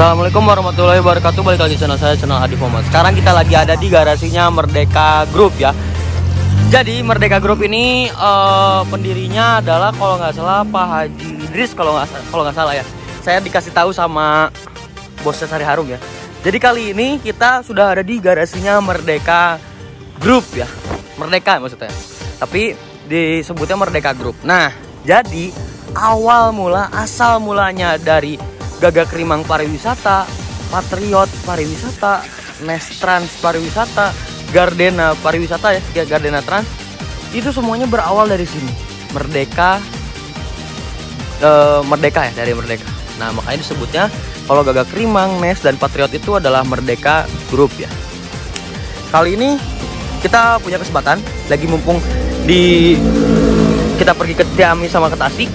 Assalamualaikum warahmatullahi wabarakatuh. Balik lagi channel saya, channel Adi Muhammad. Sekarang kita lagi ada di garasinya Merdeka Group ya. Jadi Merdeka Group ini pendirinya adalah kalau nggak salah Pak Haji Idris, kalau nggak salah ya. Saya dikasih tahu sama bosnya Sari Harum ya. Jadi kali ini kita sudah ada di garasinya Merdeka Group ya. Merdeka maksudnya. Tapi disebutnya Merdeka Group. Nah, jadi asal mulanya dari Gagak Rimang Pariwisata, Patriot Pariwisata, Nestrans Pariwisata, Gardena Pariwisata ya, Gardena Trans. Itu semuanya berawal dari sini. Merdeka ya, dari Merdeka. Nah, makanya disebutnya kalau Gagak Rimang, Nes dan Patriot itu adalah Merdeka Group ya. Kali ini kita punya kesempatan, lagi mumpung kita pergi ke Ciamis sama ke Tasik.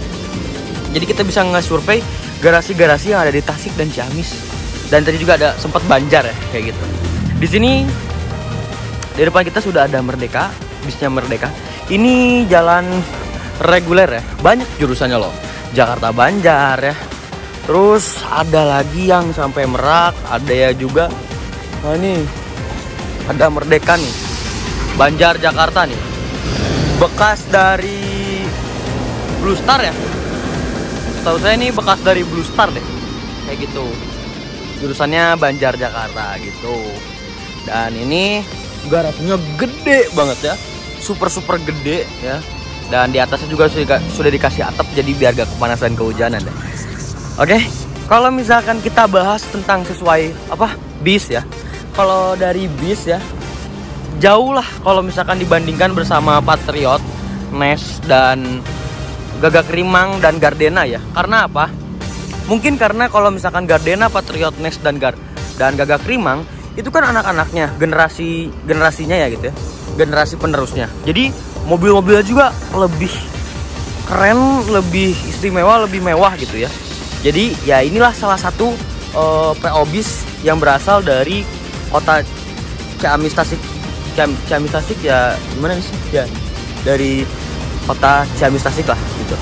Jadi kita bisa nge-survey garasi-garasi yang ada di Tasik dan Ciamis. Dan tadi juga ada sempat Banjar ya, kayak gitu. Di sini di depan kita sudah ada Merdeka, bisnya Merdeka. Ini jalan reguler ya, banyak jurusannya loh. Jakarta Banjar ya. Terus ada lagi yang sampai Merak, ada ya juga. Nah ini ada Merdeka nih, Banjar Jakarta nih. Bekas dari Blue Star ya. Tahu saya ini bekas dari Blue Star deh, kayak gitu. Jurusannya Banjar Jakarta gitu. Dan ini garasinya gede banget ya, super gede ya. Dan di atasnya juga sudah dikasih atap, jadi biar gak kepanasan kehujanan deh. Oke, kalau misalkan kita bahas tentang sesuai bis ya. Kalau dari bis ya, jauh lah kalau misalkan dibandingkan bersama Patriot, Nes dan Gagak Rimang dan Gardena ya. Karena apa? Mungkin karena kalau misalkan Gardena, Patriot, Nes dan Gagak Rimang itu kan anak-anaknya, generasinya ya gitu ya. Generasi penerusnya. Jadi mobil-mobilnya juga lebih keren, lebih istimewa, lebih mewah gitu ya. Jadi ya inilah salah satu PO bis yang berasal dari kota Ciamis Tasik. Ciamis Tasik ya, gimana sih? Ya dari kota Ciamis Tasik lah gitu.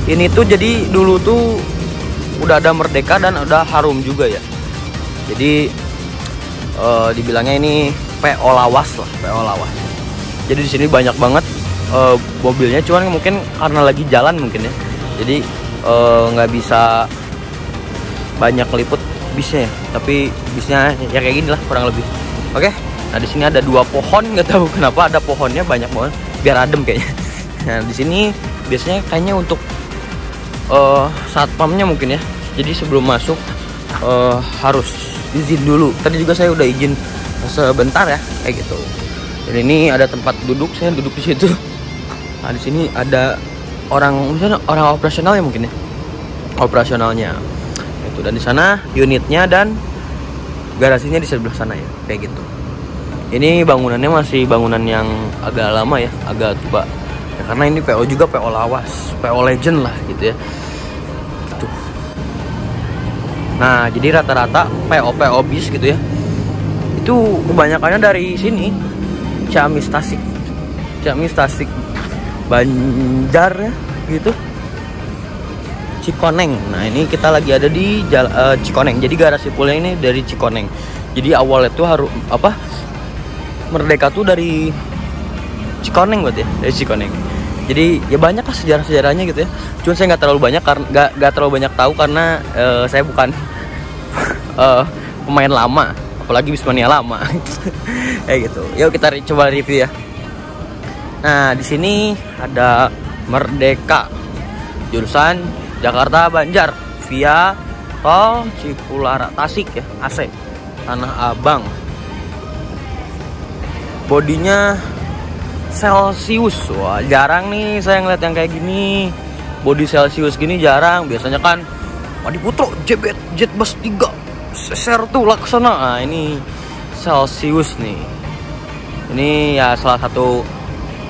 Ini tuh jadi dulu tuh udah ada Merdeka dan udah Harum juga ya. Jadi dibilangnya ini PO lawas lah, PO lawas. Jadi di sini banyak banget mobilnya, cuman mungkin karena lagi jalan mungkin ya. Jadi nggak bisa banyak liput bisnya ya. Tapi bisnya ya kayak gini lah kurang lebih. Oke. Nah di sini ada 2 pohon, nggak tahu kenapa ada pohonnya banyak banget, biar adem kayaknya. Nah di sini biasanya kayaknya untuk satpamnya mungkin ya. Jadi sebelum masuk harus izin dulu. Tadi juga saya udah izin sebentar ya, kayak gitu. Dan ini ada tempat duduk, saya duduk di situ. Nah di sini ada misalnya orang operasional ya mungkin ya, operasionalnya. Itu dan di sana unitnya dan garasinya di sebelah sana ya, kayak gitu. Ini bangunannya masih bangunan yang agak lama ya, agak tua ya, karena ini PO juga PO lawas, PO legend lah gitu ya gitu. Nah jadi rata-rata PO bis gitu ya, itu kebanyakannya dari sini, Ciamis Tasik Banjar ya gitu, Cikoneng. Nah ini kita lagi ada di Cikoneng. Jadi garasi poolnya ini dari Cikoneng. Jadi awalnya tuh harus Merdeka tuh dari Cikoneng berarti ya, dari Cikoneng. Jadi ya banyak lah sejarah-sejarahnya gitu ya. Cuman saya nggak terlalu banyak karena nggak terlalu banyak tahu karena saya bukan pemain lama, apalagi Bismania lama. Kayak gitu. Yuk kita coba review ya. Nah di sini ada Merdeka jurusan Jakarta Banjar via tol Cipularang Tasik ya, AC Tanah Abang. Bodinya Celsius. Wah jarang nih saya ngeliat yang kayak gini, body Celsius gini jarang. Biasanya kan Adi Putro, Jet Bus 3 Sertu Laksana. Nah ini Celsius nih. Ini ya salah satu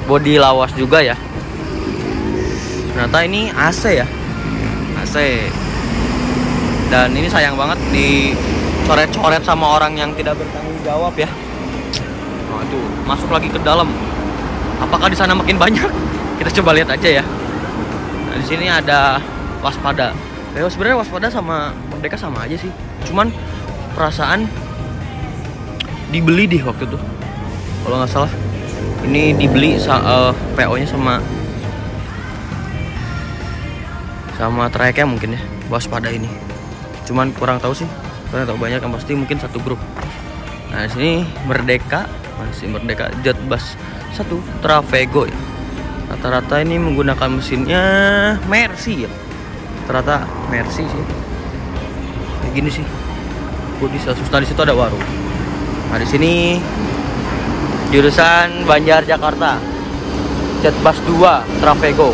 body lawas juga ya. Ternyata ini AC ya, AC. Dan ini sayang banget dicoret-coret sama orang yang tidak bertanggung jawab ya. Nah itu masuk lagi ke dalam. Apakah di sana makin banyak? Kita coba lihat aja ya. Nah di sini ada waspada Ya sebenarnya waspada sama Merdeka sama aja sih. Cuman perasaan dibeli deh waktu itu. Kalau nggak salah. Ini dibeli PO-nya sama trayeknya mungkin ya. Waspada ini. Cuman kurang tahu sih. Kurang tahu banyak, yang pasti mungkin satu grup. Nah, di sini Merdeka, masih Merdeka Jetbus 1 Travego ya. Rata-rata ini menggunakan mesinnya Mercy ya. Rata-rata Mercy sih. Kayak gini sih. Bodi 100. Nah, di situ ada warung. Nah, di sini jurusan Banjar Jakarta. Jetbus 2 Travego.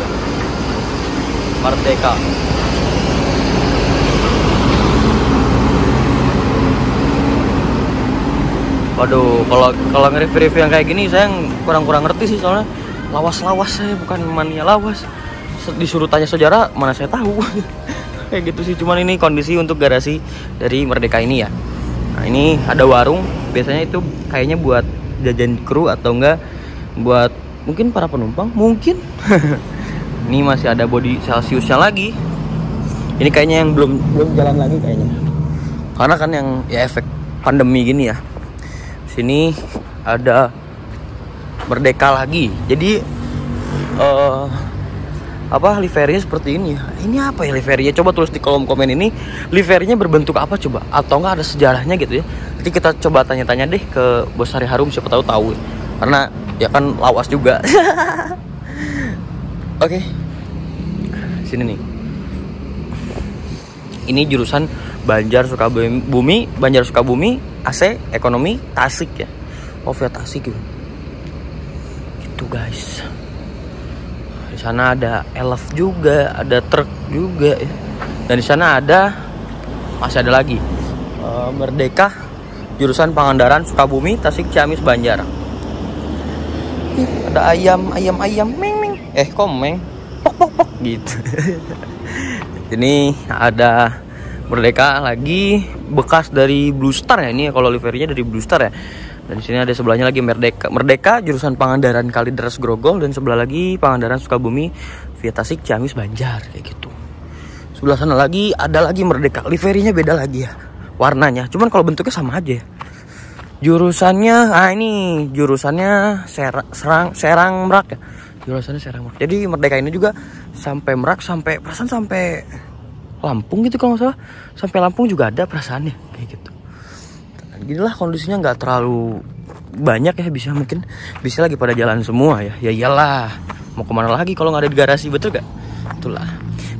Merdeka. Waduh, kalau nge-review yang kayak gini saya kurang ngerti sih, soalnya lawas-lawas saya, bukan mania lawas. Disuruh tanya sejarah, mana saya tahu. Kayak gitu sih. Cuman ini kondisi untuk garasi dari Merdeka ini ya. Nah, ini ada warung, biasanya itu kayaknya buat jajan kru atau enggak buat mungkin para penumpang, mungkin. Ini masih ada body Celsiusnya lagi. Ini kayaknya yang belum jalan lagi kayaknya. Karena kan yang ya efek pandemi gini ya. Sini ada Merdeka lagi. Jadi liverynya seperti ini. Ini apa ya liverynya? Coba tulis di kolom komen ini liverynya berbentuk apa coba, atau enggak ada sejarahnya gitu ya. Nanti kita coba tanya-tanya deh ke Bos Hari Harum, siapa tahu ya. Karena ya kan lawas juga. Oke. Sini nih. Ini jurusan Banjar Sukabumi, AC ekonomi Tasik ya. Oh, via Tasik gitu. Gitu guys. Di sana ada elf juga, ada truk juga ya. Dan di sana masih ada lagi Merdeka jurusan Pangandaran Sukabumi, Tasik, Ciamis, Banjar. Ada ayam meng komeng pok gitu. Ini ada Merdeka lagi bekas dari Blue Star ya, ini kalau liverynya dari Blue Star ya. Dan di sini ada sebelahnya lagi Merdeka jurusan Pangandaran Kalideres Grogol, dan sebelah lagi Pangandaran Sukabumi via Tasik, Ciamis, Banjar kayak gitu. Sebelah sana lagi ada lagi Merdeka, liverynya beda lagi ya warnanya, cuman kalau bentuknya sama aja ya. Jurusannya ini jurusannya Serang Merak ya. Jurusannya Serang Merak. Jadi Merdeka ini juga sampai Merak, sampai Lampung gitu kalau nggak salah. Sampai Lampung juga ada perasaannya kayak gitu. Ginilah kondisinya, nggak terlalu banyak ya, mungkin bisa lagi pada jalan semua ya. Ya iyalah, mau kemana lagi kalau nggak ada di garasi, betul gak? Itulah.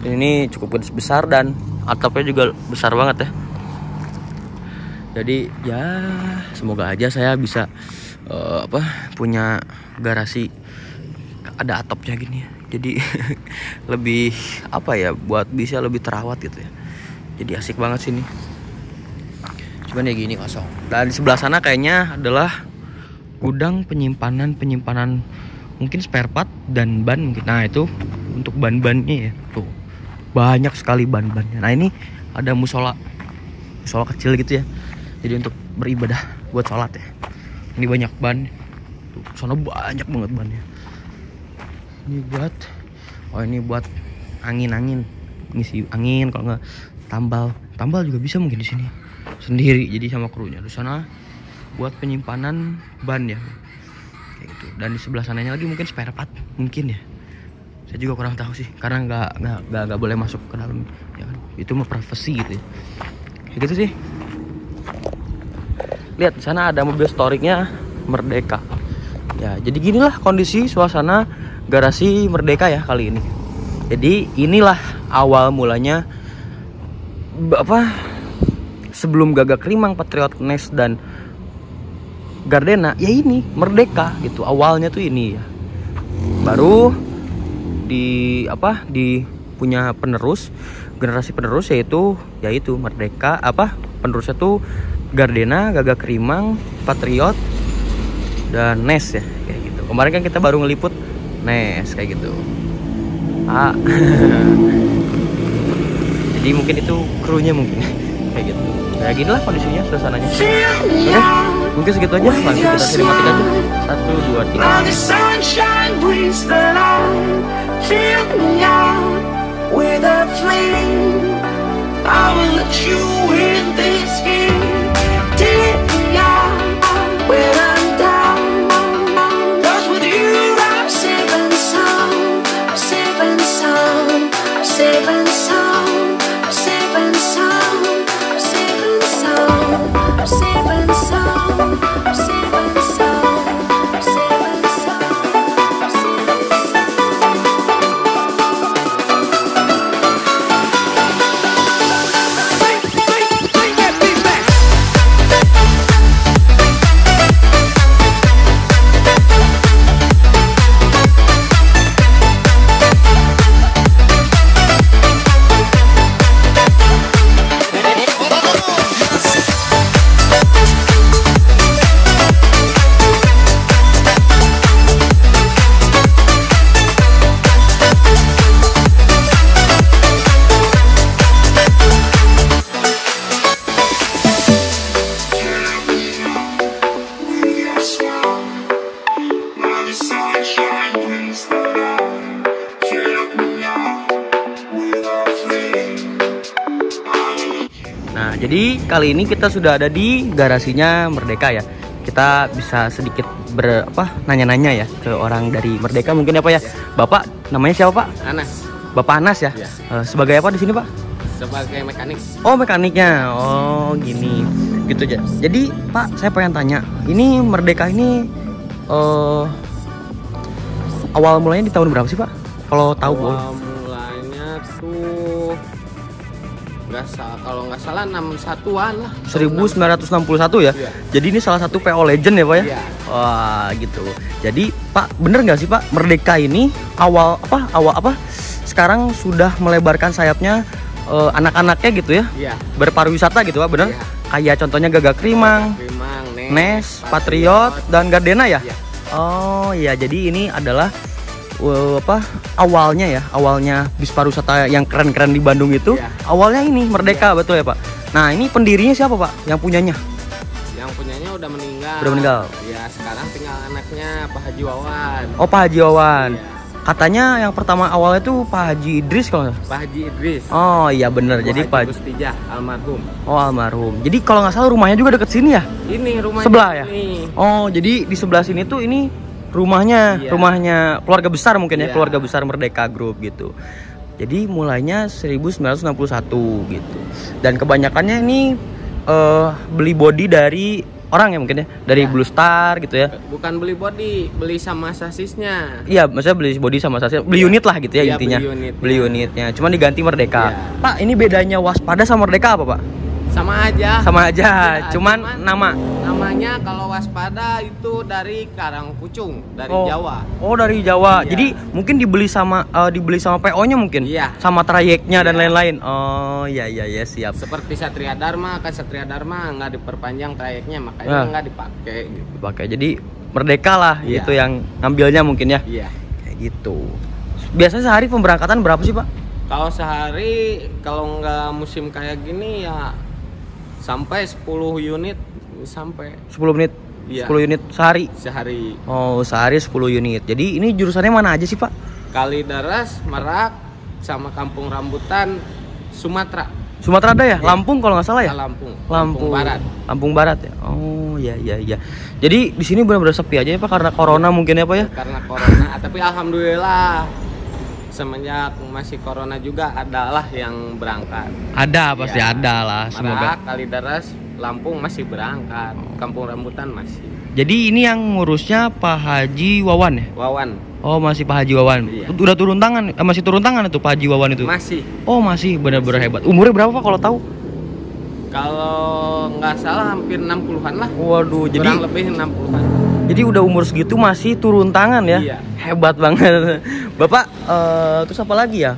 Dan ini cukup besar dan atapnya juga besar banget ya. Jadi ya semoga aja saya bisa punya garasi ada atapnya gini ya. Jadi lebih buat bisa lebih terawat gitu ya. Jadi asik banget sini. Cuman ya gini kosong. Dan di sebelah sana kayaknya adalah gudang penyimpanan mungkin spare part dan ban mungkin. Nah, itu untuk ban-bannya ya. Tuh. Banyak sekali ban-bannya. Nah, ini ada musola kecil gitu ya. Jadi untuk beribadah buat sholat ya. Ini banyak ban. Tuh, sana banyak banget bannya. Ini buat angin ngisi angin, kalau nggak tambal juga bisa mungkin di sini sendiri, jadi sama krunya. Di sana buat penyimpanan ban ya kayak gitu. Dan di sebelah sananya lagi mungkin spare part mungkin ya, saya juga kurang tahu sih karena nggak boleh masuk ke dalam ya kan, itu mah privasi gitu ya. Kayak gitu sih. Lihat di sana ada mobil storage-nya Merdeka ya. Jadi ginilah kondisi suasana garasi Merdeka ya kali ini. Jadi inilah awal mulanya sebelum Gagak Limang, Patriot, Nes dan Gardena ya ini Merdeka gitu. Awalnya tuh ini ya. Baru punya generasi penerus yaitu Merdeka, penerusnya tuh Gardena, Gagak Limang, Patriot dan Nes ya kayak gitu. Kemarin kan kita baru ngeliput Nes kayak gitu. Jadi mungkin itu krunya mungkin kayak gitu. Kayak gini lah kondisinya, suasananya. Oke, mungkin segitu aja. Langsung kita sinematik aja. 1, 2, 3. I will let you in this game. Take me out when I'm down. 'Cause with you I'm saving some, I'm saving some, I'm saving some, I'm saving some, I'm saving some, I'm saving some, I'm saving some, I'm saving some, I'm Bring that beat back. Nah, jadi kali ini kita sudah ada di garasinya Merdeka ya. Kita bisa sedikit nanya-nanya ya ke orang dari Merdeka mungkin apa ya. Bapak namanya siapa Pak? Anas. Bapak Anas ya. Ya. Sebagai apa di sini Pak? Sebagai mekanik. Oh, mekaniknya. Oh, gini. Gitu aja. Jadi Pak, saya pengen tanya. Ini Merdeka ini awal mulanya di tahun berapa sih Pak? Kalau tahu boleh. Awal mulanya tuh kalau nggak salah 61-an lah. 1961 ya? Iya. Jadi ini salah satu PO Legend ya Pak ya? Iya. Wah gitu. Jadi Pak, bener nggak sih Pak, Merdeka ini awal sekarang sudah melebarkan sayapnya anak-anaknya gitu ya? Iya. Berpariwisata gitu Pak, bener? Iya. Kayak contohnya Gagak Rimang, Rimang, Nes, Patriot, dan Gardena ya? Iya. Oh iya, jadi ini adalah awalnya bis pariwisata yang keren-keren di Bandung itu. Iya. Awalnya ini Merdeka, betul ya Pak? Nah, ini pendirinya siapa Pak yang punyanya? Yang punyanya udah meninggal. Udah meninggal. Ya, sekarang tinggal anaknya Pak Haji Wawan. Oh, Pak Haji Wawan. Iya. Katanya yang pertama awalnya tuh Pak Haji Idris kalau nggak salah. Pak Haji Idris. Oh iya bener. Jadi Pak Gustijah almarhum. Oh, almarhum. Jadi kalau nggak salah rumahnya juga deket sini ya? Ini rumahnya Sebelah ya? ini. Oh, jadi di sebelah sini tuh ini rumahnya, Iya. rumahnya keluarga besar mungkin ya, Iya. keluarga besar Merdeka Group gitu. Jadi mulainya 1961 gitu. Dan kebanyakannya ini beli body dari orang ya mungkin ya, dari Ya. Blue Star gitu ya. Bukan beli body, beli sama sasisnya. Iya, maksudnya beli body sama sasis, beli Iya. unit lah gitu ya Iya, intinya. beli unitnya. Cuman diganti Merdeka. Iya. Pak, ini bedanya Waspada sama Merdeka apa, Pak? Sama aja. Sama aja, Iya, cuman nama. Namanya kalau Waspada itu dari Karangpucung, dari Oh. Jawa. Oh, dari Jawa. Iya. Jadi mungkin dibeli sama PO-nya mungkin. Iya. Sama trayeknya dan Iya. lain-lain. Oh, iya siap. Seperti Satria Dharma, kan Satria Dharma nggak diperpanjang trayeknya, makanya Nah. nggak dipakai gitu. Dipakai. Jadi Merdeka lah Iya. itu yang ngambilnya mungkin ya. Iya. Kayak gitu. Biasanya sehari pemberangkatan berapa sih, Pak? Kalau sehari, kalau nggak musim kayak gini ya sampai 10 unit sampai 10 menit. Iya. 10 unit sehari. sehari. Oh, sehari 10 unit. Jadi ini jurusannya mana aja sih, Pak? Kalideres, Merak, sama Kampung Rambutan, Sumatera. Sumatera ada ya? Iya. Lampung kalau nggak salah ya? Lampung. Lampung Barat. Lampung Barat ya. Oh, iya. Jadi di sini benar-benar sepi aja ya, Pak, karena corona mungkin ya, Pak ya? Karena corona, tapi alhamdulillah semenjak masih corona juga adalah yang berangkat. Ada, pasti Iya. ada lah. Semoga. Merak, Kalideres, Lampung masih berangkat. Kampung Rambutan masih. Jadi ini yang ngurusnya Pak Haji Wawan ya? Wawan Oh, masih Pak Haji Wawan. Iya. Udah turun tangan, masih turun tangan itu Pak Haji Wawan itu. masih. Oh, masih benar-benar hebat. Umurnya berapa Pak kalau tahu? Kalau nggak salah hampir 60-an lah. Waduh, jadi Kurang lebih 60-an. jadi udah umur segitu masih turun tangan ya? Iya. Hebat banget. Bapak, terus apa lagi ya?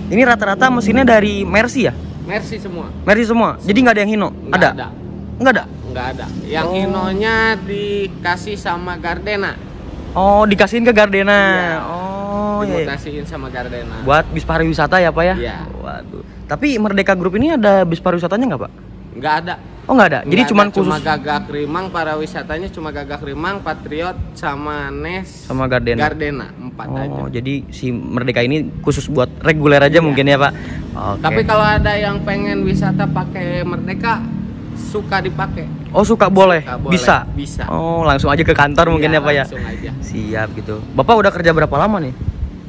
Ini rata-rata mesinnya dari Mercy ya? Mercy semua. Mercy semua. Jadi nggak ada yang Hino? Nggak Ada? ada. Nggak ada? Nggak ada. Yang Oh. Hinonya dikasih sama Gardena. Oh, dikasihin ke Gardena. Iya. Oh, iya. Dimutasiin sama Gardena. Buat bis pariwisata ya, Pak ya? Iya. Waduh. Tapi Merdeka Group ini ada bis pariwisatanya nggak, Pak? Nggak ada. Oh, nggak ada. Jadi Nggak cuman ada, khusus cuma Gagak Rimang, para wisatanya cuma Gagak Rimang, Patriot sama Nes sama Gardena. Gardena. aja. Jadi si Merdeka ini khusus buat reguler aja mungkin ya Pak. Oke. Tapi kalau ada yang pengen wisata pakai Merdeka, suka dipakai. Oh suka boleh? Suka boleh. Bisa? Bisa. Oh langsung aja ke kantor mungkin ya Pak ya? Langsung aja. Siap gitu. Bapak udah kerja berapa lama nih?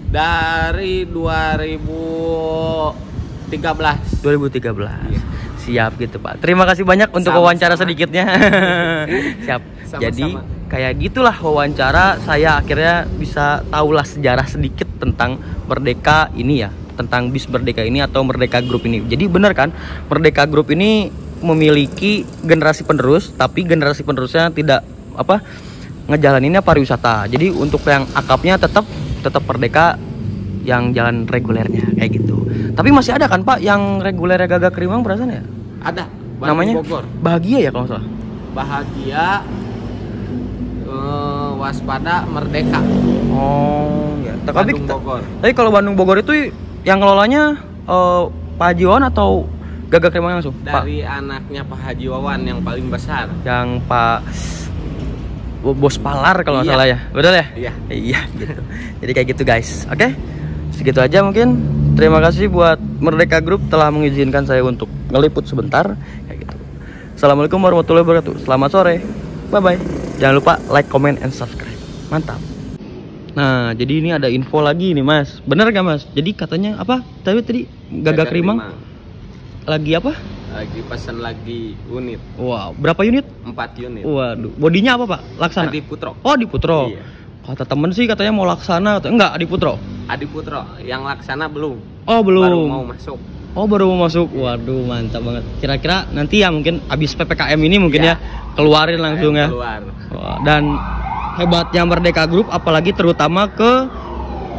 Dari 2013. 2013. Iya. Siap gitu Pak. Terima kasih banyak untuk Sama-sama. wawancara sedikitnya. Siap. Sama-sama. Jadi kayak gitulah wawancara, saya akhirnya bisa tahulah sejarah sedikit tentang Merdeka ini ya, tentang bis Merdeka ini atau Merdeka Group ini. Jadi benar kan, Merdeka Group ini memiliki generasi penerus, tapi generasi penerusnya tidak ngejalaninnya pariwisata. Jadi untuk yang akapnya tetap Merdeka yang jalan regulernya kayak gitu. Tapi masih ada kan Pak yang regulernya Gagak Rimang perasaan ya? Ada. Bandung Namanya Bogor. Bahagia ya kalau nggak salah. Bahagia, Waspada, Merdeka. Oh ya. Bandung Bogor. Tapi kalau Bandung Bogor itu yang ngelolanya Pak Haji Wawan atau Gagak Rimang langsung? Dari anaknya Pak Haji Wawan yang paling besar. Yang Pak Bos Palar kalau nggak Iya. salah ya, betul ya? Iya. Iya gitu. Jadi kayak gitu guys. Oke, segitu aja mungkin. Terima kasih buat Merdeka Group telah mengizinkan saya untuk ngeliput sebentar kayak gitu. Assalamualaikum warahmatullahi wabarakatuh. Selamat sore. Bye bye. Jangan lupa like, comment, and subscribe. Mantap. Nah, jadi ini ada info lagi nih Mas. Bener gak Mas? Jadi katanya apa? Tadi Gagak Rimang lagi apa? Lagi pesan lagi unit. Wow, berapa unit? 4 unit. Waduh, bodinya apa Pak? Laksana? Adi Putro. Oh, Adi Putro. Iya. Kata temen sih katanya mau Laksana atau enggak Adi Putro? Adi Putro. Yang Laksana belum. Oh, belum. Baru mau masuk. Oh, baru mau masuk. Waduh, mantap banget. Kira-kira nanti ya mungkin habis PPKM ini mungkin Iya. ya keluarin langsung ya. Keluar. Wah, dan hebatnya Merdeka Group apalagi terutama ke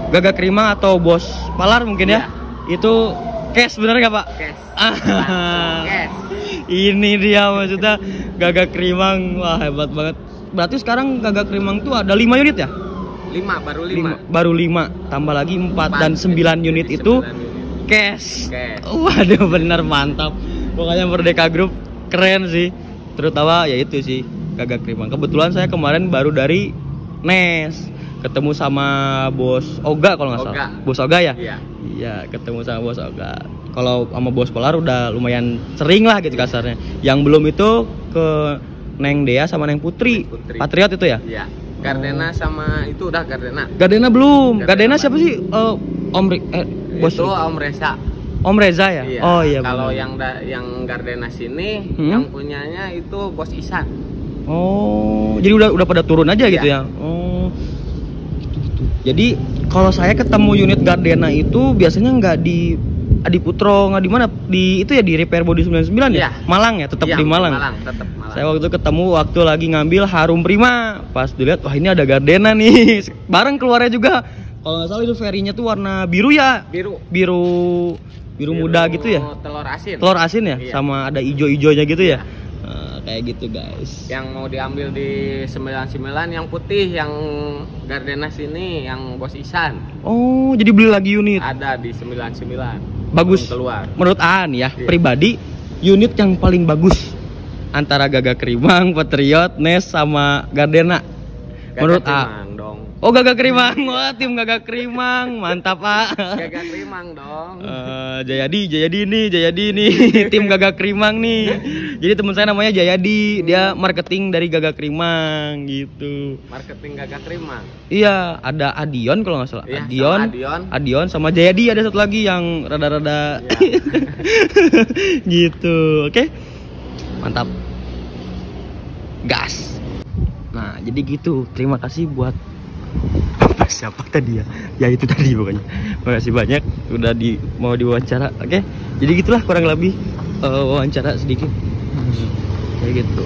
Gagak Rimang atau Bos Palar mungkin ya. Itu cash bener gak Pak? Cash. Ah. Cash. Ini dia maksudnya Gagak Rimang. Wah, hebat banget. Berarti sekarang Gagak Rimang tuh ada 5 unit ya? 5, baru 5. Baru 5, tambah lagi 4 dan 9 unit Jadi itu 9 unit. cash. Cash. Waduh, bener mantap. Pokoknya Merdeka Group keren sih. Terutama ya itu sih Gagak Rimang. Kebetulan saya kemarin baru dari Nes, ketemu sama Bos Oga kalau nggak salah. Oga. Bos Oga ya? Iya. Iya, ketemu sama Bos Oga. Kalau sama Bos Polar udah lumayan sering lah gitu kasarnya. Yang belum itu ke Neng Dea sama Neng Putri. Neng Putri. Patriot itu ya? Iya. Gardena sama itu udah Gardena. Gardena belum. Gardena Gardena siapa sih? Bos Itu Om Reza. Om Reza ya? Iya. Oh iya. Kalau benar. yang Gardena sini Hmm? yang punyanya itu Bos Isan. Oh, jadi udah pada turun aja gitu ya? Iya. Oh, gitu. Jadi kalau saya ketemu unit Gardena itu biasanya nggak di Adi Putro, nggak di mana? Di itu ya di Repair Body 99 ya? Iya. Malang ya, tetap Iya, di Malang. tetap Malang. Saya waktu itu ketemu waktu lagi ngambil Harum Prima. Pas dilihat, wah ini ada Gardena nih. Bareng keluarnya juga. Kalau nggak salah itu ferinya tuh warna biru ya? Biru Muda gitu ya? Telur asin. Telur asin ya? Iya. Sama ada ijo-ijonya gitu ya? Iya. Kayak gitu guys. Yang mau diambil di 99 yang putih, yang Gardena sini yang Bos Isan. Oh, jadi beli lagi unit. Ada di 99. Bagus. Belum keluar. Menurut Aan ya, Iya. pribadi unit yang paling bagus antara Gagak Rimang, Patriot, Nes sama Gardena. Menurut Gagak A. Rimang dong. Oh, Gagak Rimang. Wah, tim Gagak Rimang. Mantap, Pak. Gagak Rimang dong. Jayadi nih. Tim Gagak Rimang nih. Jadi teman saya namanya Jayadi, dia marketing dari Gagak Rimang gitu. Marketing Gagak Rimang. Iya, ada Adion kalau nggak salah. Iya, sama Adion sama Jayadi, ada satu lagi yang rada-rada Iya. gitu. Oke. Mantap. Gas. Nah, jadi gitu. Terima kasih buat siapa tadi ya? Ya itu tadi pokoknya. Makasih banyak udah mau diwawancara. Oke. Jadi gitulah kurang lebih wawancara sedikit. Kayak gitu.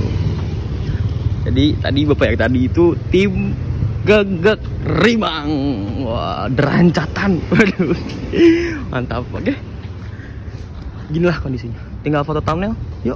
Jadi tadi Bapak yang tadi itu tim Gagak Rimang. Wah, derancatan. Waduh. Mantap. Oke. Ginilah kondisinya. Tinggal foto thumbnail. Yuk.